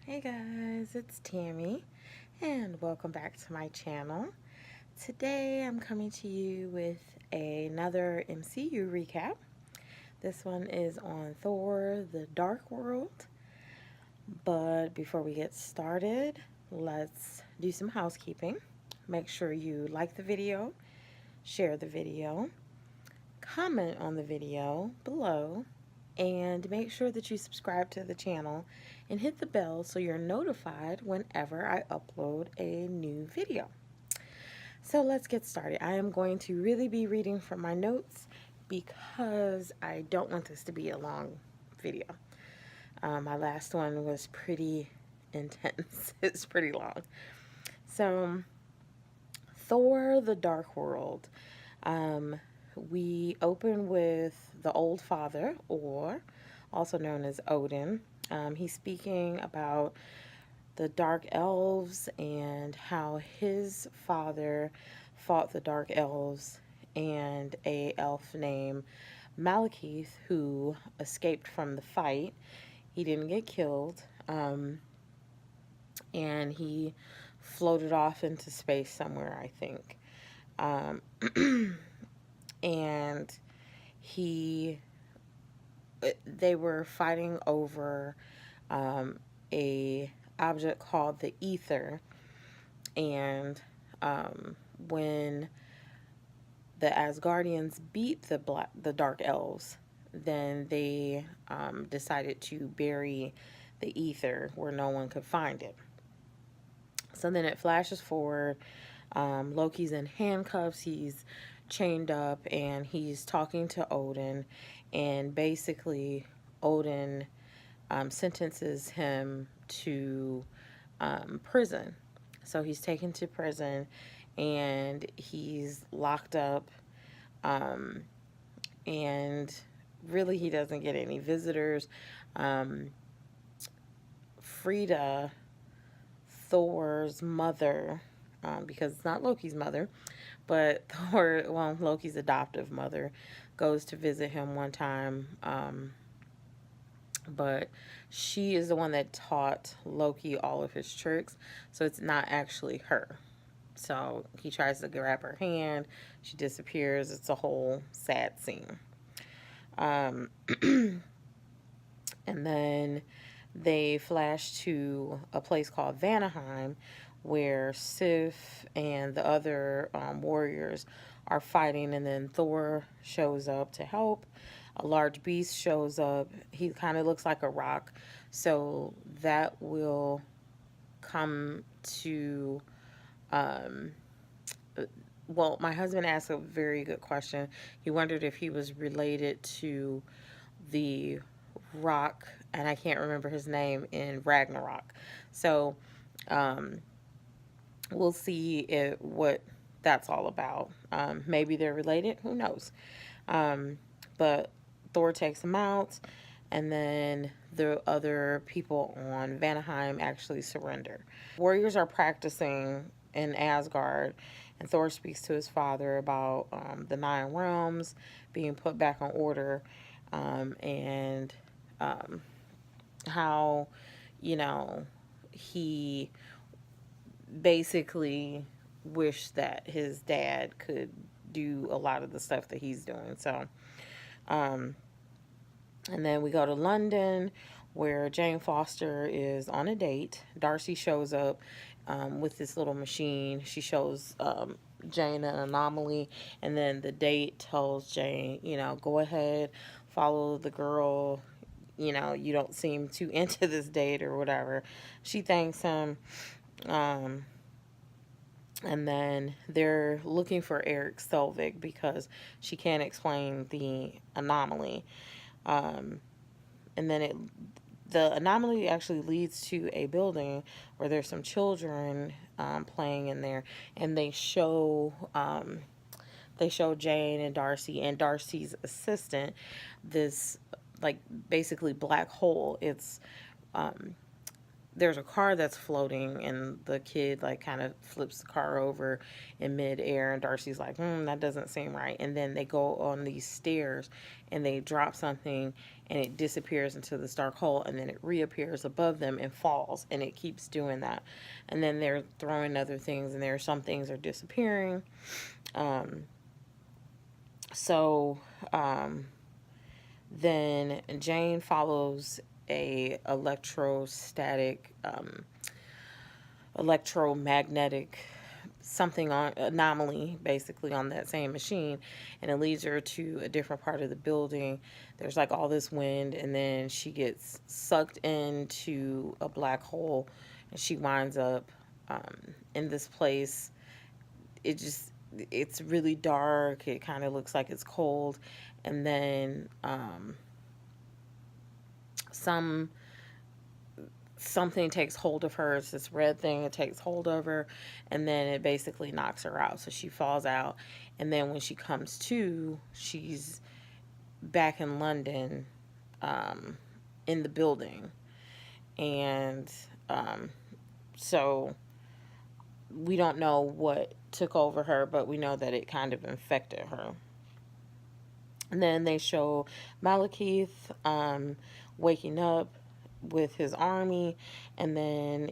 Hey guys, it's Tammy and welcome back to my channel. Today I'm coming to you with another MCU recap. This one is on Thor, the Dark World. But before we get started, let's do some housekeeping. Make sure you like the video, share the video, comment on the video below, and make sure that you subscribe to the channel and hit the bell so you're notified whenever I upload a new video. So let's get started. I am going to really be reading from my notes because I don't want this to be a long video. My last one was pretty intense. It's pretty long. So, Thor, the Dark World. We open with the Old Father, or also known as Odin. He's speaking about the Dark Elves and how his father fought the Dark Elves and a elf named Malekith who escaped from the fight. He didn't get killed, and he floated off into space somewhere, I think. And he they were fighting over a object called the ether, and when the Asgardians beat the Dark Elves, then they decided to bury the ether where no one could find it. So then it flashes forward. Loki's in handcuffs. He's chained up, and he's talking to Odin, and basically Odin sentences him to prison. So he's taken to prison, and he's locked up, and really he doesn't get any visitors. Frida, Thor's mother, because it's not Loki's mother, but Loki's adoptive mother, goes to visit him one time, but she is the one that taught Loki all of his tricks, so it's not actually her. So he tries to grab her hand, she disappears. It's a whole sad scene. And then they flash to a place called Vanaheim, where Sif and the other warriors are fighting, and then Thor shows up to help. A large beast shows up. He kind of looks like a rock, so that will come to well, my husband asked a very good question. He wondered if he was related to the rock, and I can't remember his name, in Ragnarok. So we'll see what that's all about. Maybe they're related. Who knows? But Thor takes him out, and then the other people on Vanaheim actually surrender. Warriors are practicing in Asgard, and Thor speaks to his father about the Nine Realms being put back on order, and how, he basically wished that his dad could do a lot of the stuff that he's doing. So, and then we go to London, where Jane Foster is on a date. Darcy shows up with this little machine. She shows Jane an anomaly, and then the date tells Jane, go ahead, follow the girl. You don't seem too into this date or whatever. She thanks him. And then they're looking for Eric Selvig because she can't explain the anomaly. And then the anomaly actually leads to a building where there's some children playing in there, and they show Jane and Darcy's assistant this, like, basically black hole. It's there's a car that's floating, and the kid like kind of flips the car over in midair, and Darcy's like, that doesn't seem right. And then they go on these stairs and they drop something, and it disappears into this dark hole, and then it reappears above them and falls, and it keeps doing that. And then they're throwing other things, and there are some things are disappearing. um so then Jane follows a electromagnetic something on anomaly basically on that same machine, and it leads her to a different part of the building. There's like all this wind, and then she gets sucked into a black hole, and she winds up in this place. It's really dark. It kind of looks like it's cold, and then some something takes hold of her. It's this red thing. It takes hold of her, and then it basically knocks her out. So she falls out, and then when she comes to, she's back in London, in the building, and so we don't know what took over her, but we know that it kind of infected her. And then they show Malekith waking up with his army, and then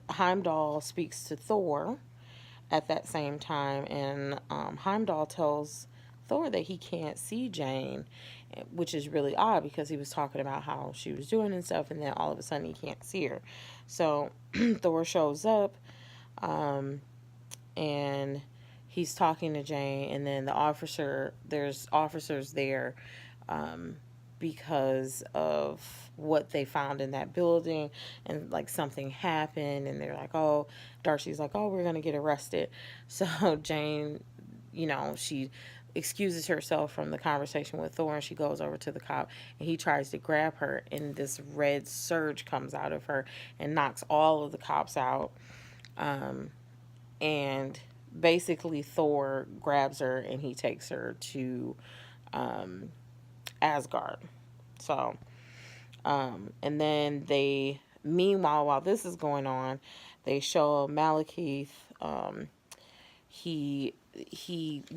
Heimdall speaks to Thor at that same time, and Heimdall tells Thor that he can't see Jane, which is really odd because he was talking about how she was doing and stuff, and then all of a sudden he can't see her. So Thor shows up, and he's talking to Jane, and then there's officers there, because of what they found in that building, and like something happened, and they're like, oh, Darcy's like, oh, we're gonna get arrested. So Jane, she excuses herself from the conversation with Thor, and she goes over to the cop, and he tries to grab her, and this red surge comes out of her and knocks all of the cops out. And basically Thor grabs her, and he takes her to Asgard. So and then meanwhile, while this is going on, they show Malekith. He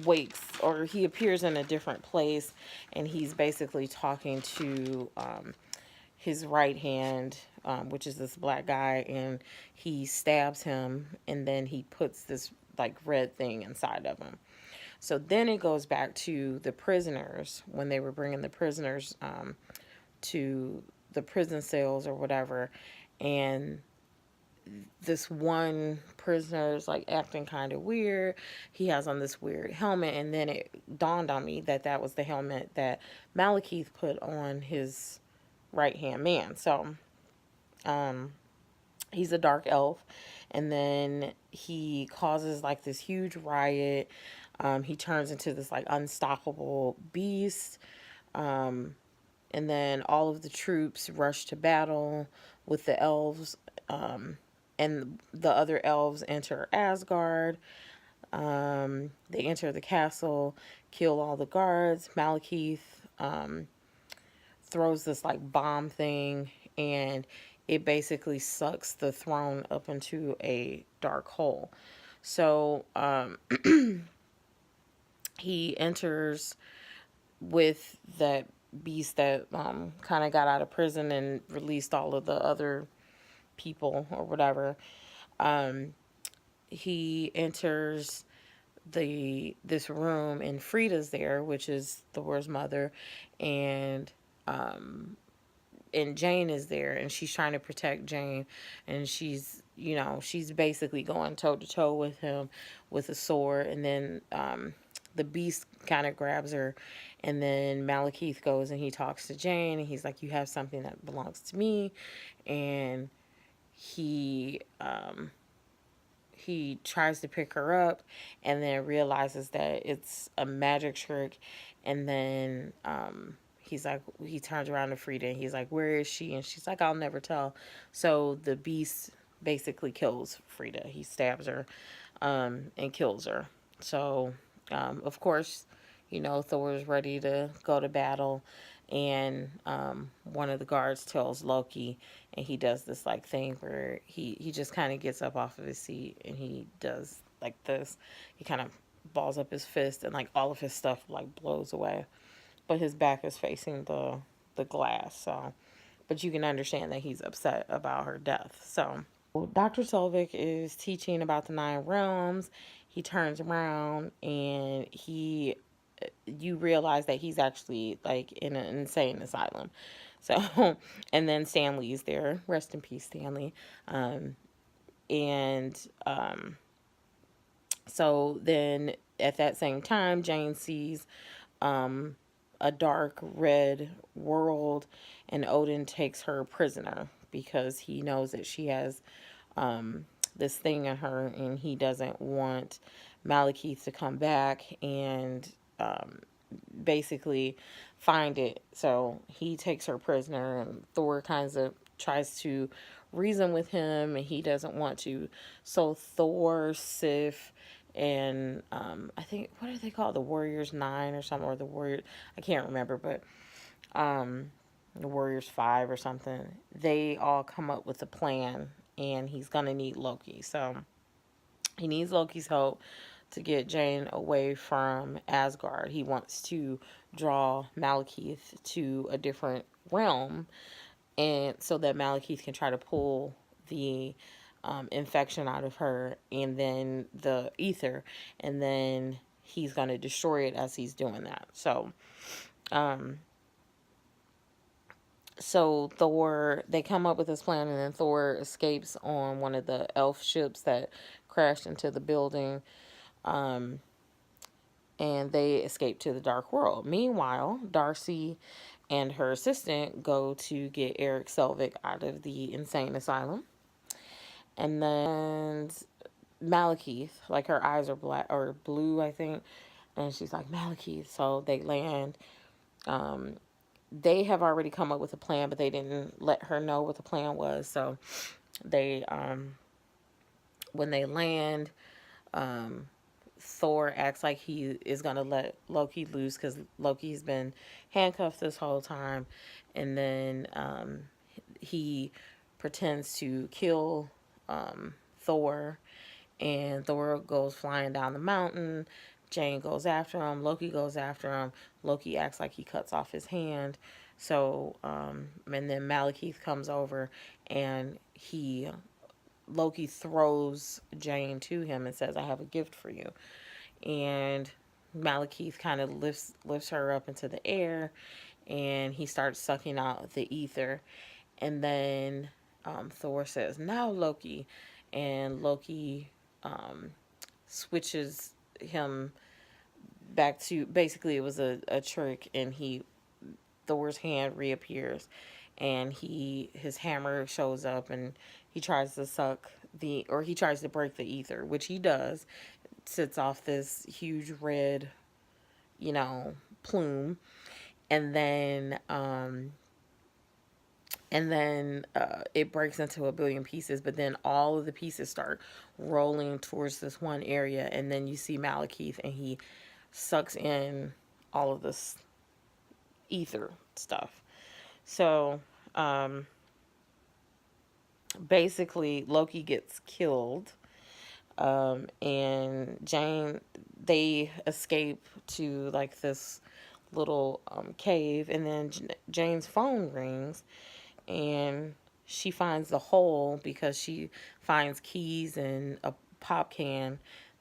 wakes, or he appears in a different place, and he's basically talking to his right hand, which is this black guy, and he stabs him, and then he puts this like red thing inside of him. So then it goes back to the prisoners, when they were bringing the prisoners to the prison cells or whatever, and this one prisoner is like acting kind of weird. He has on this weird helmet, and then it dawned on me that that was the helmet that Malekith put on his right hand man. So he's a dark elf, and then he causes like this huge riot. He turns into this like unstoppable beast. And then all of the troops rush to battle with the elves, and the other elves enter Asgard. They enter the castle, kill all the guards. Malekith throws this like bomb thing, and it basically sucks the throne up into a dark hole. So he enters with that beast that kind of got out of prison and released all of the other people or whatever. He enters this room, and Frida's there, which is Thor's mother, and Jane is there, and she's trying to protect Jane, and she's basically going toe to toe with him with a sword, and then the beast kind of grabs her, and then Malekith goes and he talks to Jane, and he's like, you have something that belongs to me, and he tries to pick her up, and then realizes that it's a magic trick, and then he turns around to Frida, and he's like, where is she? And she's like, I'll never tell. So the beast basically kills Frida. He stabs her and kills her. So of course, Thor is ready to go to battle, and one of the guards tells Loki, and he does this like thing where he just kind of gets up off of his seat and he does like this. He kind of balls up his fist, and like all of his stuff like blows away, but his back is facing the glass. So, but you can understand that he's upset about her death. So Dr. Selvig is teaching about the 9 realms. He turns around and you realize that he's actually like in an insane asylum. So, and then Stanley's there. Rest in peace, Stanley. And so then at that same time, Jane sees a dark red world, and Odin takes her prisoner because he knows that she has this thing in her, and he doesn't want Malekith to come back and basically find it. So he takes her prisoner, and Thor kind of tries to reason with him, and he doesn't want to. So Thor, Sif, and I think, what are they called? The Warriors 9 or something, or the Warrior, I can't remember, but the Warriors 5 or something. They all come up with a plan, and he's gonna need Loki. So he needs Loki's help to get Jane away from Asgard. He wants to draw Malekith to a different realm, and so that Malekith can try to pull the infection out of her, and then the ether, and then he's going to destroy it as he's doing that. So Thor, they come up with this plan, and then Thor escapes on one of the elf ships that crashed into the building, and they escape to the Dark World. Meanwhile, Darcy and her assistant go to get Eric Selvig out of the insane asylum. And then Malekith, like her eyes are black or blue, I think, and she's like, Malekith. So they land. They have already come up with a plan, but they didn't let her know what the plan was. So they, when they land, Thor acts like he is going to let Loki loose because Loki's been handcuffed this whole time. And then he pretends to kill Thor, and Thor goes flying down the mountain. Jane goes after him. Loki goes after him. Loki acts like he cuts off his hand. So, and then Malekith comes over, and Loki throws Jane to him and says, I have a gift for you. And Malekith kind of lifts her up into the air, and he starts sucking out the ether. And then Thor says, now Loki. And Loki switches him back to, basically it was a trick, and Thor's hand reappears, and his hammer shows up, and he tries to break the ether, which he does. Sits off this huge red, plume, and then it breaks into a billion pieces, but then all of the pieces start rolling towards this one area, and then you see Malekith, and he sucks in all of this ether stuff. So basically Loki gets killed, and Jane, they escape to like this little cave, and then Jane's phone rings, and she finds the hole because she finds keys and a pop can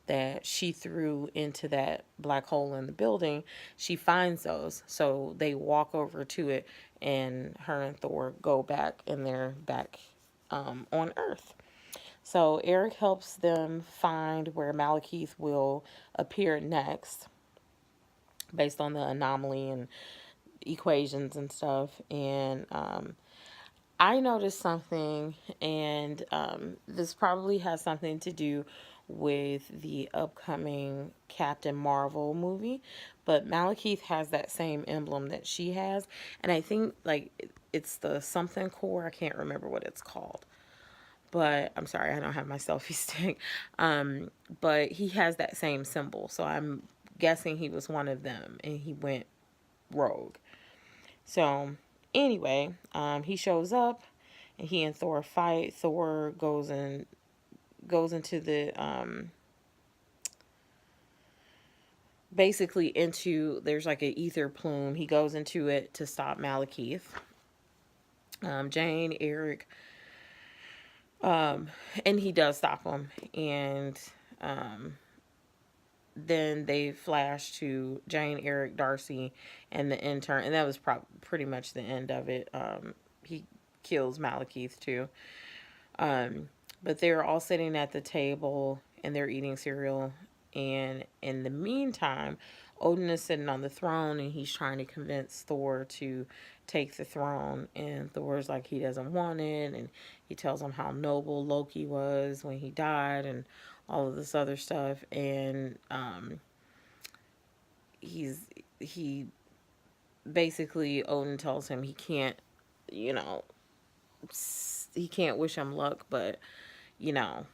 that she threw into that black hole in the building. She finds those, so they walk over to it, and her and Thor go back, and they're back on Earth. So Eric helps them find where Malekith will appear next based on the anomaly and equations and stuff. And I noticed something, and this probably has something to do with the upcoming Captain Marvel movie, but Malekith has that same emblem that she has, and I think like it's the something core. I can't remember what it's called, but I'm sorry, I don't have my selfie stick. But he has that same symbol, so I'm guessing he was one of them, and he went rogue. So anyway, he shows up and he and Thor fight. Thor goes into the basically into, there's like an ether plume. He goes into it to stop Malekith. Jane, Eric, and he does stop him. And then they flash to Jane, Eric, Darcy, and the intern, and that was pretty much the end of it. He kills Malekith too. But they're all sitting at the table and they're eating cereal. And in the meantime, Odin is sitting on the throne and he's trying to convince Thor to take the throne. And Thor's like, he doesn't want it. And he tells him how noble Loki was when he died and all of this other stuff. And he basically, Odin tells him he can't, you know, he can't wish him luck, but, you know,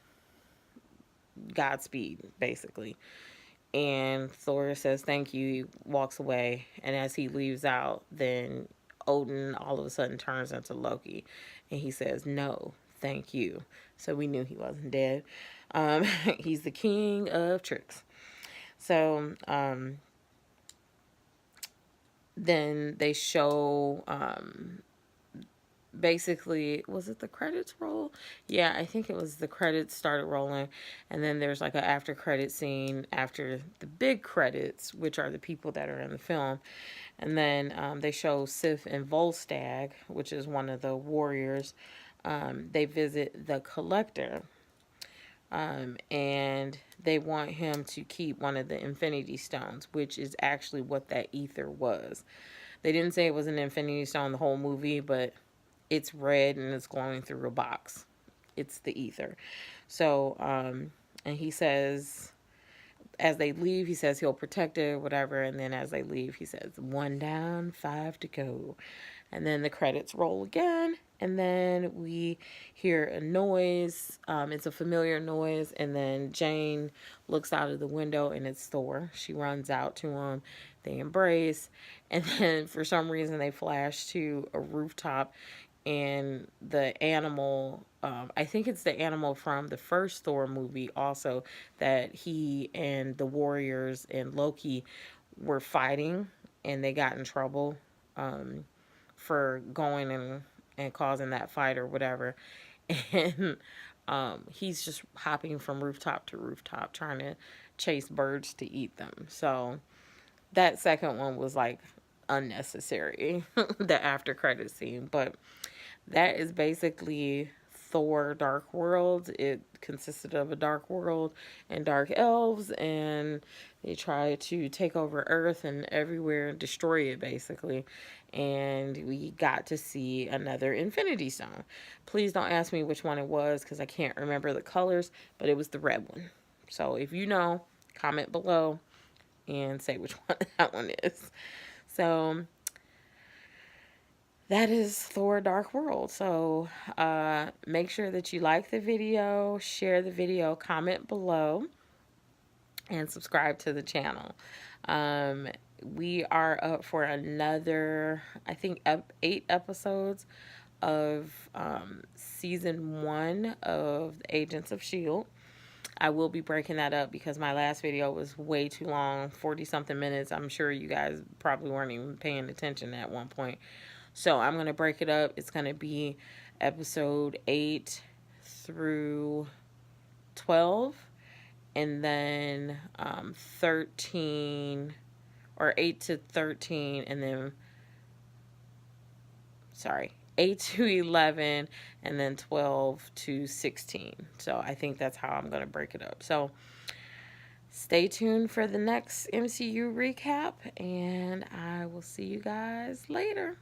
Godspeed, basically. And Thor says thank you, he walks away, and as he leaves out, then Odin all of a sudden turns into Loki, and he says no, thank you. So we knew he wasn't dead. He's the king of tricks. So then they show basically, was it the credits roll? Yeah, I think it was the credits started rolling, and then there's like an after credit scene after the big credits, which are the people that are in the film. And then they show Sif and Volstagg, which is one of the warriors. They visit the Collector, and they want him to keep one of the Infinity Stones, which is actually what that ether was. They didn't say it was an Infinity Stone the whole movie, but it's red and it's glowing through a box. It's the ether. So, and he says, as they leave, he says he'll protect it, whatever. And then as they leave, he says, 1 down, 5 to go. And then the credits roll again. And then we hear a noise. It's a familiar noise. And then Jane looks out of the window and it's Thor. She runs out to him. They embrace. And then for some reason they flash to a rooftop. And the animal, I think it's the animal from the first Thor movie also, that he and the warriors and Loki were fighting and they got in trouble for going and causing that fight or whatever. And he's just hopping from rooftop to rooftop trying to chase birds to eat them. So that second one was like unnecessary, the after credit scene. But that is basically Thor Dark World. It consisted of a dark world and dark elves, and they try to take over Earth and everywhere and destroy it, basically. And we got to see another Infinity Stone. Please don't ask me which one it was because I can't remember the colors, but it was the red one. So if you know, comment below and say which one that one is. So that is Thor Dark World. So make sure that you like the video, share the video, comment below, and subscribe to the channel. We are up for another, I think, 8 episodes of season 1 of Agents of S.H.I.E.L.D. I will be breaking that up because my last video was way too long, 40-something minutes. I'm sure you guys probably weren't even paying attention at one point. So I'm going to break it up. It's going to be episode 8 through 12. And then 13, or 8 to 13, and then, sorry, 8 to 11, and then 12 to 16. So I think that's how I'm going to break it up. So stay tuned for the next MCU recap, and I will see you guys later.